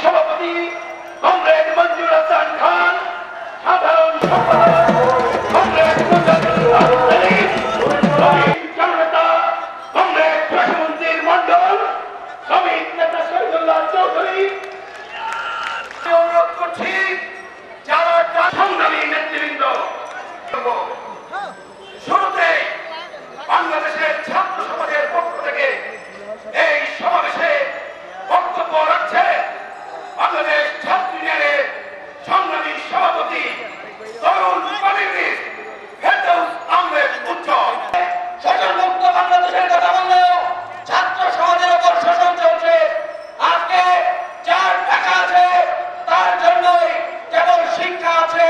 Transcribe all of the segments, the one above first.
সভাপতি কমরেড মঞ্জুর হাসান খান, সাধারণ সম্পাদক কমরেড মুজাহিদুল সেলিম, জননেতা কমরেড জসিমুদ্দিন মন্ডল, শ্রমিক নেতা শহীদুল্লাহ চৌধুরী। অনুরোধ করছি যারা সংগ্রামী নেতৃবৃন্দ, শুরুতে বাংলাদেশের ছাত্র সমাজের পক্ষ থেকে এই সমাবেশে বক্তব্য রাখছে বাংলাদেশ ছাত্র ইউনিয়নের সংগ্রামী সভাপতি তরুণ কমিউনিস্ট ফেরদৌস আহমেদ উজ্জ্বল। শোষণমুক্ত বাংলাদেশের কথা বললেও ছাত্র সমাজের উপর শোষণ চলছে। আজকে যার টাকা আছে তার জন্যই কেবল শিক্ষা আছে,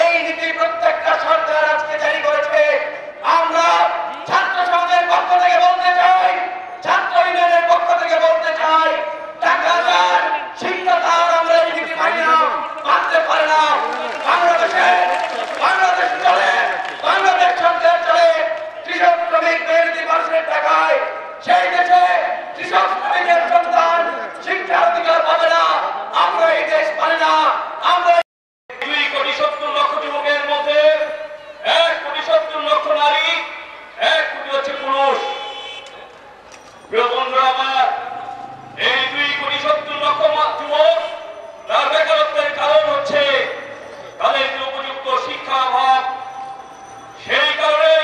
এই নীতি প্রত্যেকটা সরকার আজকে জারি করেছে। আমরা ছাত্র সমাজের পক্ষ থেকে বলতে চাই, ছাত্র ইউনিয়নের পক্ষ থেকে বলতে চাই, টাকা যার শিক্ষা তার, আমরা এই নীতি মানি না, মানতে পারে না। বাংলাদেশ চলে, বাংলাদেশ সরকার চলে কৃষক শ্রমিক মেহনতি মানুষের টাকায়। সেই দেশে কৃষক শ্রমিকের সন্তান শিক্ষার অধিকার পাবে না। আমরা এই দেশ পারি না। আমরা 2,70,00,000 যুবকের মধ্যে 1,70,00,000 নারী, 1 কোটি হচ্ছে পুরুষ। প্রিয় বন্ধুরা আমার, এই 2,70,00,000 যুবক তার বেকারত্বের কারণ হচ্ছে তাদের উপযুক্ত শিক্ষা অভাব। সেই কারণে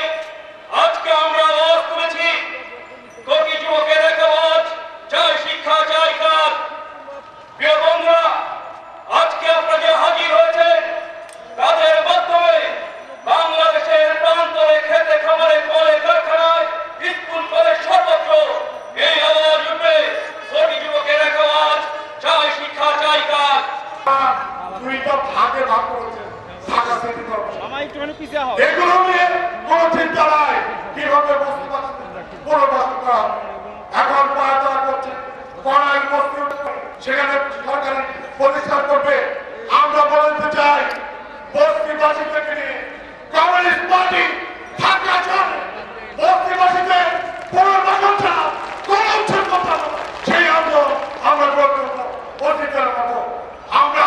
আজকে আমরা আওয়াজ তুলেছি, কোটি যুবকের এক আওয়াজ, চাই শিক্ষা চাই কাজ। প্রিয় বন্ধুরা, আজকে আপনারা যে হাজির হয়েছেন তাদের মাধ্যমে বাংলাদেশের প্রান্তরে, খেতে খামারে, কলে কারখানায়, স্কুল কলেজ সর্বত্র এই আওয়াজ উঠবে, কোটি যুবকের এক আওয়াজ, চাই শিক্ষা চাই কাজ। এগুলো নিয়ে কোনো চিন্তা নাই, কিভাবে বস্তু পুনর্বাসন করা হবে। এখন পায়তারা করছে, কড়াই বস্তু সেখানে সরকার প্রতিষ্ঠা করবে। আমরা বলতে চাই, বস্তিবাসীদেরকে নিয়ে কমিউনিস্ট পার্টি থাকা চলে, বস্তিবাসীদের পুনর্বাসন ছাড়া কোনো উচ্ছেদ কথা সেই আন্দোলন আমরা করতে অতীতের মতো। আমরা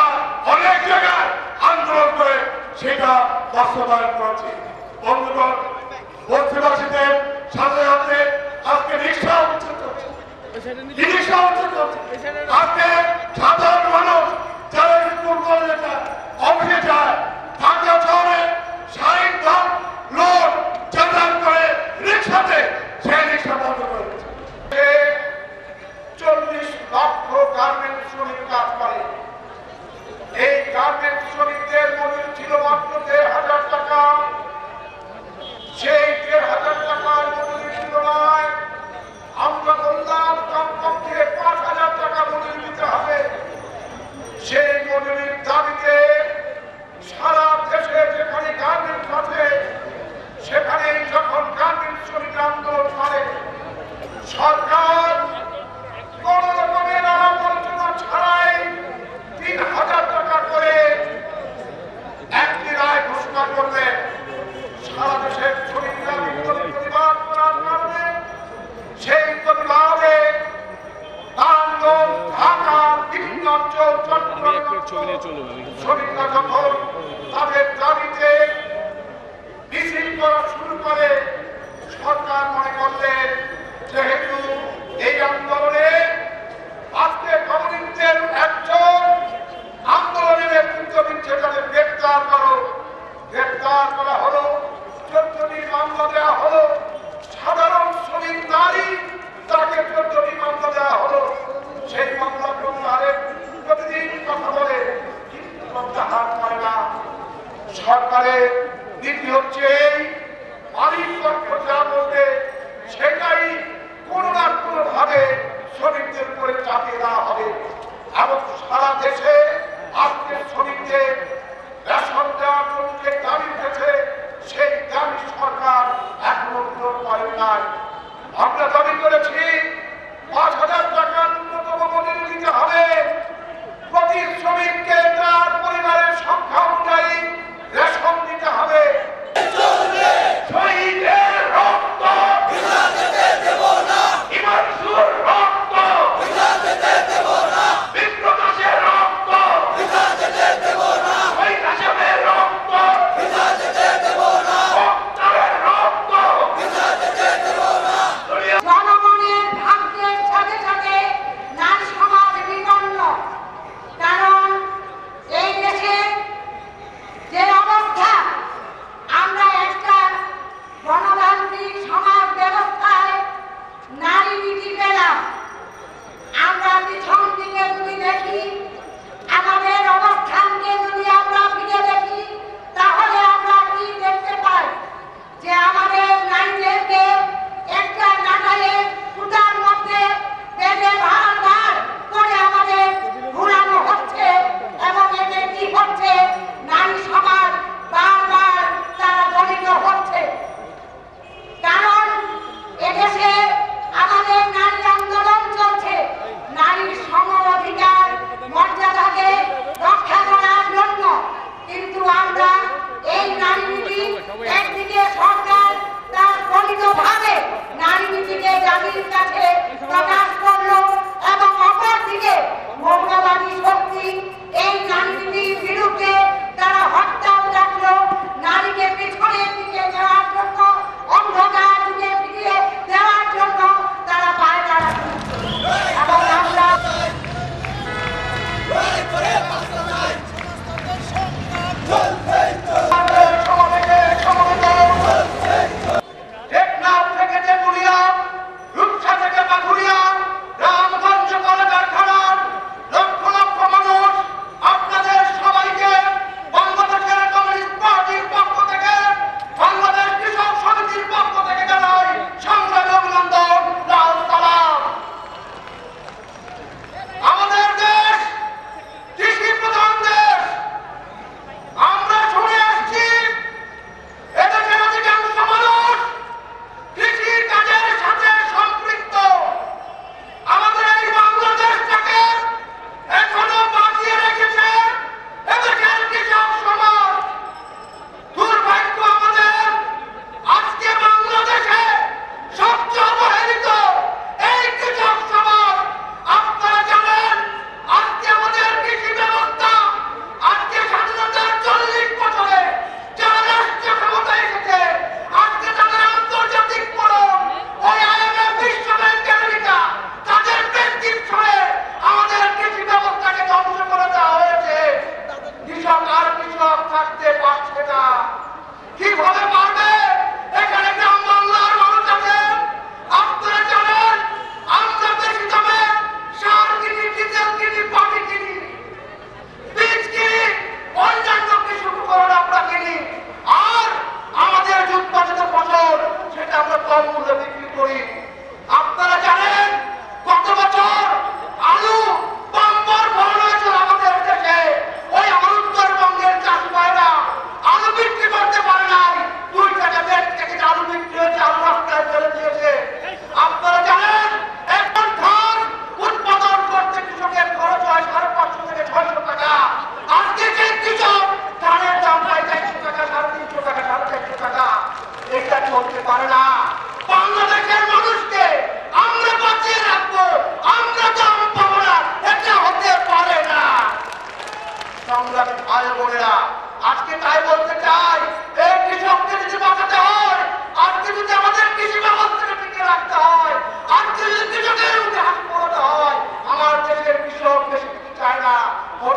অনেক জায়গায় আন্দোলন করে সেটা বাস্তবায়ন করেছি। বন্ধুগণ, বস্তিবাসীদের সাথে সাথে আজকে রিক্সা উচ্ছেদ করছে, আজকে সাধারণ মানুষ যারা স্কুল কলেজে যায়, অফিসে যায়, ঢাকা শহরে 60 ভাগ লোক যাতায়াত করে রিক্সাতে, সেই রিক্সা বন্ধ করে দিচ্ছে। 40 লক্ষ গার্মেন্টস শ্রমিক কাজ করে। এই গার্মেন্টস শ্রমিকদের মজুরি ছিল মাত্র 1,500 টাকা। সেই 1,500 টাকার মজুরি তুলনায় আমরা বললাম কমপক্ষে 5,000 টাকা মজুরি দিতে হবে। সেই মজুরির দাবিতে সারা দেশে যেখানে গার্মেন্টস আছে সেখানে যখন গার্মেন্টস শ্রমিক আন্দোলন করে, সরকার কোন রকমের আলাপ আলোচনা ছাড়াই 3,000 টাকা করে একটি রায় ঘোষণা করবে। সারা দেশের শ্রমিকরা প্রতিবাদ করার কারণে সেই প্রতিবাদে নারায়ণগঞ্জ, ঢাকা, বিভিন্ন অঞ্চল, শ্রমিকরা যখন তাদের দাবিতে মিছিল করা শুরু করে, সরকার মনে করলেন যেহেতু এই আন্দোলনে আজকে কমিউনিস্টদের একজন আন্দোলনের নেতৃত্ব দিচ্ছে, তাদের গ্রেপ্তার করো। গ্রেপ্তার করা হলো, 14টি মামলা দেওয়া হলো। সাধারণ শ্রমিক নারী, তাকে 14টি মামলা দেওয়া হলো। সেই মামলা প্রত্যাহারে প্রতিদিন কথা বলে, কিন্তু প্রত্যাহার করে না। সরকারের নীতি হচ্ছে এই, মালিক পক্ষ যা বলবে সেটাই কোনো না কোনো ভাবে শ্রমিকদের উপরে চাপিয়ে দেওয়া হবে। এবং সারা দেশে আজকে শ্রমিকদের রেশন দেওয়ার জন্য যে দাবি উঠেছে, সেই দাবি সরকার এখনো পূরণ করে নাই। আমরা দাবি করেছি 5,000 টাকা ন্যূনতম মজুরি দিতে হবে। প্রতি শ্রমিককে তার পরিবারের সংখ্যা অনুযায়ী রেশন দিতে হবে। শহীদের রক্ত দেব না, ইমানসুর রক্ত দেব না, বিপ্লব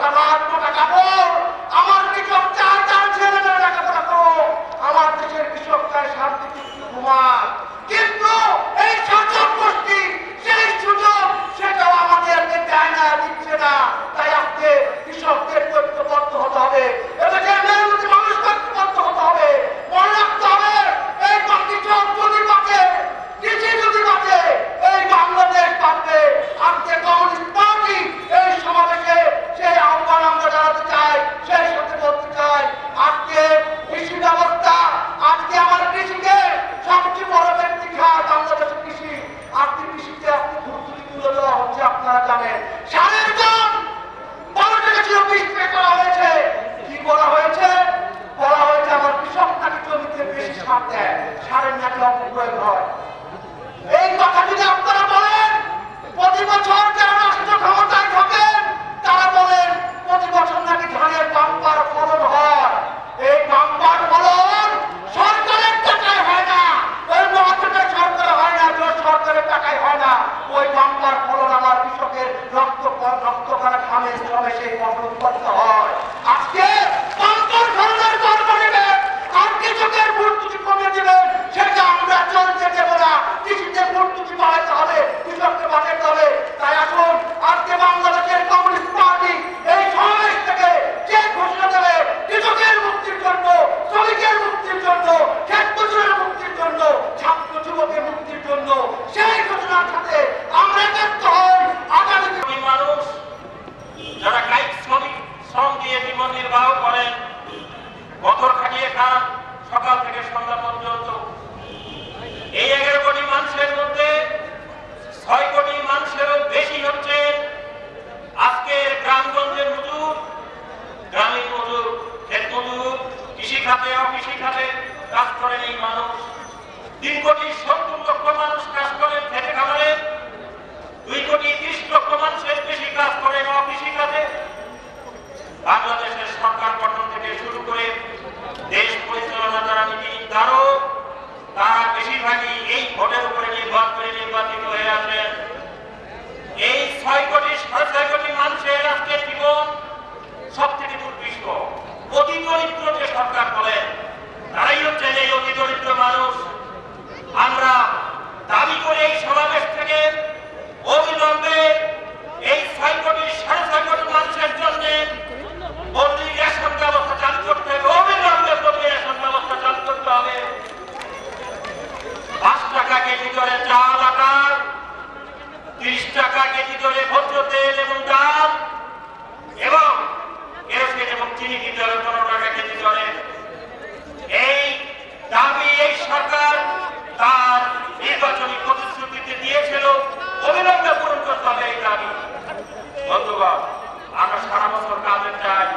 রাস্তাঘাট মোটা কাপড়, আমার কৃষক চার চার ছেলে মেয়ে লেখাপড়া করো, আমার দেশের কৃষক চায় শান্তি ঘুমান। কিন্তু এই শাসক গোষ্ঠী সেই সুযোগ সেটাও আমাদেরকে দেয় না, দিচ্ছে না। তাই আজকে কৃষকদের ঐক্যবদ্ধ হতে হবে, এদেশের মেহনতি মানুষ ঐক্যবদ্ধ হতে হবে। মনে রাখতে হবে, এই কৃষক যদি বাঁচে, কৃষি যদি বাঁচে, এই বাংলাদেশ বাঁচবে। আজকে কমিউনিস্ট পার্টি এই সমাবেশে সেই আহ্বান আমরা জানাতে চাই, সেই সাথে বলতে চাই, আজকে কৃষি ব্যবস্থা, আজকে আমার কৃষিকে সবচেয়ে বড় ব্যক্তি খায় বাংলাদেশের কৃষি। আজকে কৃষিতে আজকে ভর্তুকি তুলে দেওয়া হচ্ছে, আপনারা জানেন। সারের দাম 12 টাকা ছিল 20 টাকা করা হয়েছে। কি বলা হয়েছে? বলা হয়েছে আমার কৃষক নাকি জমিতে বেশি সার দেয়, সারের নাকি অপপ্রয়োগ হয়। এই কথা যদি আপনারা বলেন, প্রতি বছর যারা রাষ্ট্র ক্ষমতায় থাকেন তারা বলেন প্রতি বছর নাকি ধানের বাম্পার ফলন হয়। এই বাম্পার ফলন সরকারের টাকায় হয় না, ওই মহাজোটের সরকার হয় না, সরকারের টাকায় হয় না। ওই বাম্পার ফলন আমার কৃষকের রক্ত করা খামে শ্রমে সেই ফসল উৎপন্ন হয়। আজকে বাম্পার ফলনের গল্প নেবেন আর কৃষকের ভর্তুকি কমিয়ে দিবেন, সেটা আমরা চলতে দেব না। কৃষিতে ভর্তুকি বাড়াতে হবে, কৃষককে বাঁচাতে হবে। তাই আসুন আজকে বাংলাদেশের কমিউনিস্ট পার্টি এই সমাবেশ থেকে যে ঘোষণা দেবে কৃষকের মুক্তির জন্য, শ্রমিকের মুক্তির জন্য, ক্ষেত মজুরের মুক্তির জন্য, ছাত্র যুবকের মুক্তির জন্য, সেই ঘোষণার সাথে আমরা একাত্ম হই। আগামী মানুষ যারা কায়িক শ্রম দিয়ে জীবন নির্বাহ করেন, বছর খাটিয়ে খান সকাল থেকে সন্ধ্যা পর্যন্ত, এই 11 কোটি মানুষের মধ্যে 6 কোটি মানুষেরও বেশি হচ্ছে আজকের গ্রামগঞ্জের মজুর, গ্রামীণ মজুর, ক্ষেত মজুর, কৃষি খাতে অকৃষি খাতে কাজ করেন এই মানুষ। 3 কোটি 70 লক্ষ মানুষ কাজ করেন খেতে খামারে, 2 কোটি 30 লক্ষ মানুষের বেশি কাজ করেন অকৃষি খাতে। বাংলাদেশের সরকার গঠন থেকে শুরু করে দেশ পরিচালনা যারা নীতি নির্ধারক, তারা বেশিরভাগই এই ভোটের উপরে নির্ভর করে নির্বাচিত হয়ে আসেন। এই 6 কোটি 6.5 কোটি মানুষের আজকের জীবন সবথেকে দুর্বিষহ। অতি দরিদ্র যে সরকার বলেন, তারাই হচ্ছেন এই অতি দরিদ্র মানুষ। আমরা দাবি করে এই সমাবেশ থেকে অবিলম্বে এই 6 কোটি 6.5 কোটি মানুষের জন্য বদলি রেশন ব্যবস্থা চালু করতে হবে, অবিলম্বে বদলি রেশন ব্যবস্থা চালু করতে হবে। 5 টাকা কেজি দরে চাল, আটা, 30 টাকা কেজি দরে ভোজ্য তেল এবং ডাল, এবং কেরোসিন এবং চিনি দিতে হবে 15 টাকা কেজি দরে। এই দাবি এই সরকার তার নির্বাচনী প্রতিশ্রুতিতে দিয়েছিল, অবিলম্বে পূরণ করতে হবে এই দাবি। বন্ধুগণ, আমরা সারা বছর কাজে চাই,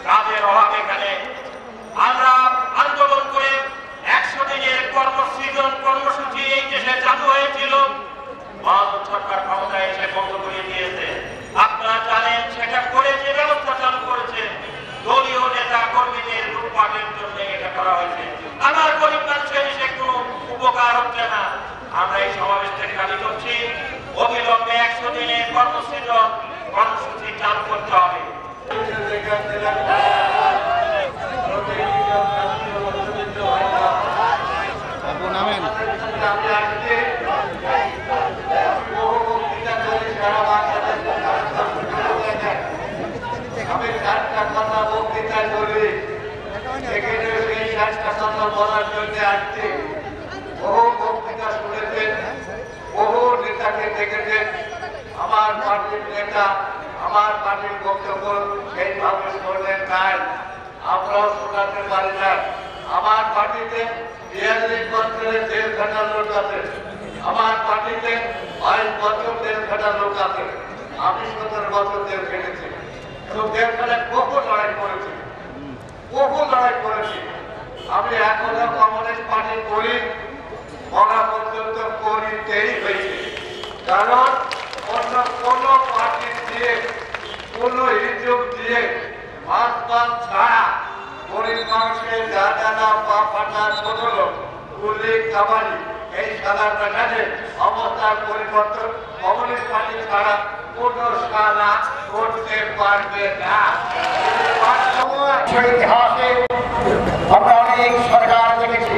কাজের অভাব এখানে। আমরা আন্দোলন করে 100 দিনের কর্মসৃজন কর্মসূচি এই দেশে চালু হয়েছিল, মহাজন সরকার ক্ষমতায় এসে বন্ধ করে দিয়েছে। আপনারা জানেন সেটা করে যে ব্যবস্থা চালু করেছে দলীয় নেতা কর্মীদের লুটপাটের জন্য এটা করা হয়েছে। আমার গরিব মানুষের এসে কোনো উপকার হচ্ছে না। আমরা এই সমাবেশ থেকে দাবি করছি অবিলম্বে 100 দিনের কর্মসৃজন কর্মসূচি চালু করতে হবে। আমি 4টা কথা বক্তৃতা করি, এখানে সেই 4টা কথা বলার জন্য আসছি। বহু বক্তৃতা শুনেছেন, বহু নেতাকে দেখেছেন। আমার পার্টির নেতা আমার পার্টির বক্তব্য সেইভাবে শুনলেন নাই, আমরাও শোনাতে পারি না। আমার পার্টিতে 42 বছরের জেল খাটা লোক আছে, আমার পার্টিতে 22 বছর জেল খাটা লোক আছে। আমি 17 বছর জেল খেটেছি এবং জেল খাটায় বহু লড়াই করেছি, বহু লড়াই করেছি। আমি এখনো কমিউনিস্ট পার্টি করি, মরা পর্যন্ত করিতেই হয়েছে। কারণ অন্য কোনো পার্টি দিয়ে, কোনো হিযোগ দিয়ে, মাছ ছাড়া গরিব মানুষের জানা পা ফাটা ছোট লোক গুলি কাবাডি এই সাদা দেখালে অবস্থার পরিবর্তন কমিউনিস্ট পার্টি ছাড়া কোনো সারা করতে পারবে না। ইতিহাসে আমরা অনেক সরকার দেখেছি,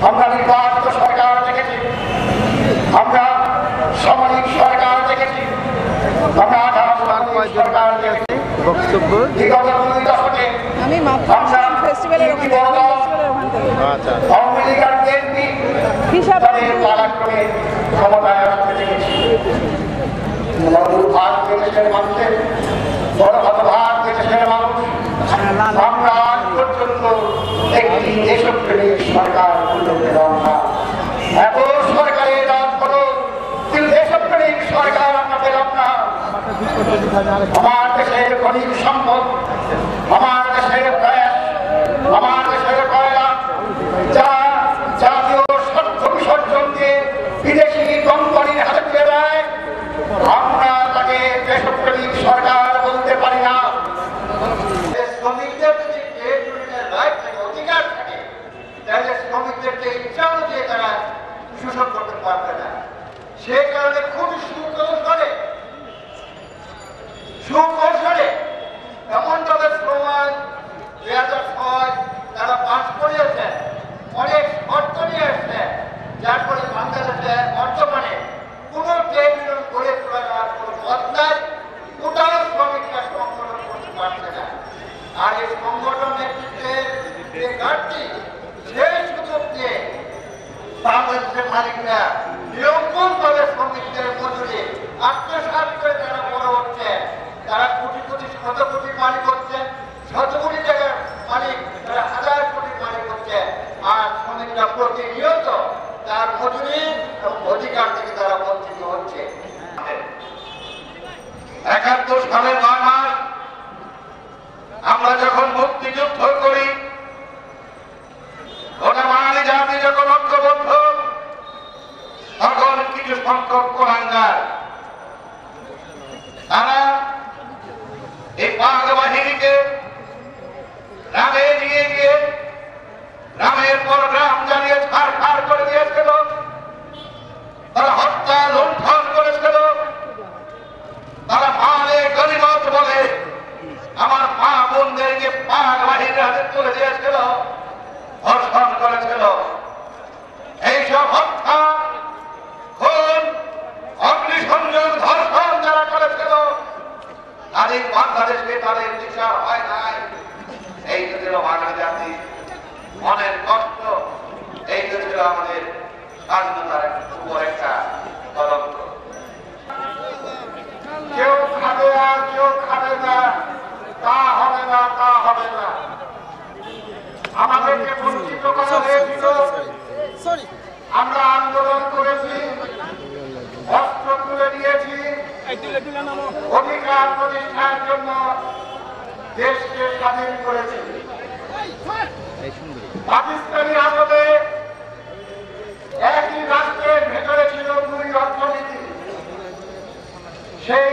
আমরা নির্বাচিত সরকার দেখেছি, আমরা সামরিক সরকার দেখেছি, আমরা সরকার দেখেছি। বক্তব্য বিগত 2 দশকে আমি ফেস্টিভ্যালের আওয়ামী লীগ আর বিএনপি তাদের পালাক্রমে ক্ষমতায় আসতে দেখেছি। ভাগ দেশের মানুষের বড় হতভাগ দেশের মানুষ আমরা আজ পর্যন্ত একটি দেশপ্রেমিক সরকার পেলাম না। এত সরকারের রাজ করো কিন্তু দেশপ্রেমিক সরকার আমরা পেলাম না। আমার দেশের খনিজ সম্পদ, আমার দেশের গ্যাস, আমার দেশের কয়লা যা জাতীয় স্বার্থ বিসর্জন দিয়ে বিদেশি কোম্পানির হাতে তুলে দেয়, আমরা তাকে দেশপ্রেমিক সরকার বলতে পারি না। শ্রমিকদের যদি ট্রেড ইউনিয়নের রাইট থাকে, অধিকার থাকে, তাহলে শ্রমিকদেরকে ইচ্ছা অনুযায়ী তারা শোষণ করতে পারবে না। সে কারণে খুব সুকৌশলে এমনভাবে শ্রম 2006 তারা পাশ করিয়েছেন, অনেক শর্ত নিয়ে এসছে, যার ফলে বাংলাদেশে বর্তমানে কোন ট্রেড ইউনিয়ন গড়ে তোলার কোন পথ নাই, কোথাও শ্রমিকরা সংগঠন করতে পারছে না। আর এই সংগঠন নেতৃত্বের যে ঘাটতি, সেই সুযোগ নিয়ে বাংলাদেশের মালিকরা নিরঙ্কুশভাবে শ্রমিকদের মজুরি আত্মসাৎ করে তারা বড় হচ্ছে। তারা কোটি কোটি শত কোটি মালিক হচ্ছে, শত কোটি টাকার মালিক, তারা হাজার কোটি মালিক হচ্ছে। আর শ্রমিকরা প্রতিনিয়ত তার মজুরি এবং অধিকার থেকে তারা বঞ্চিত হচ্ছে। 71 সালের 9 মাস আমরা যখন মুক্তিযুদ্ধ করি, ওটা বাঙালি জাতি যখন ঐক্যবদ্ধ, তখন কিছু সংখ্যক কোরআনগার তারা এই পাক বাহিনীকে গ্রামে নিয়ে গিয়ে গ্রামের পর গ্রাম জ্বালিয়ে ছাড় করে দিয়েছিল, তারা হত্যা লুণ্ঠন করেছিল, তারা মালে গরিমত বলে আমার মা বোনদেরকে পাক বাহিনীর হাতে তুলে দিয়েছিল, ধর্ষণ করেছিল। এইসব হত্যা, খুন, অগ্নিসংযোগ, ধর্ষণ যারা করেছিল, তাদের বাংলাদেশকে তাদের বিচার হয় নাই। এই তো ছিল বাঙালি জাতি মনের কষ্ট, এই তো ছিল আমাদের স্বাধীনতার উপর একটা কলঙ্ক। কেউ খাবে আর কেউ খাবে না, তা হবে না, তা হবে না। আমাদেরকে বঞ্চিত করা হয়েছিল, আমরা আন্দোলন করেছি, অস্ত্র তুলে দিয়েছি, অধিকার প্রতিষ্ঠার জন্য দেশকে স্বাধীন করেছি। পাকিস্তানি আমলে একই রাষ্ট্রের ভেতরে ছিল 2 অর্থনীতি, সেই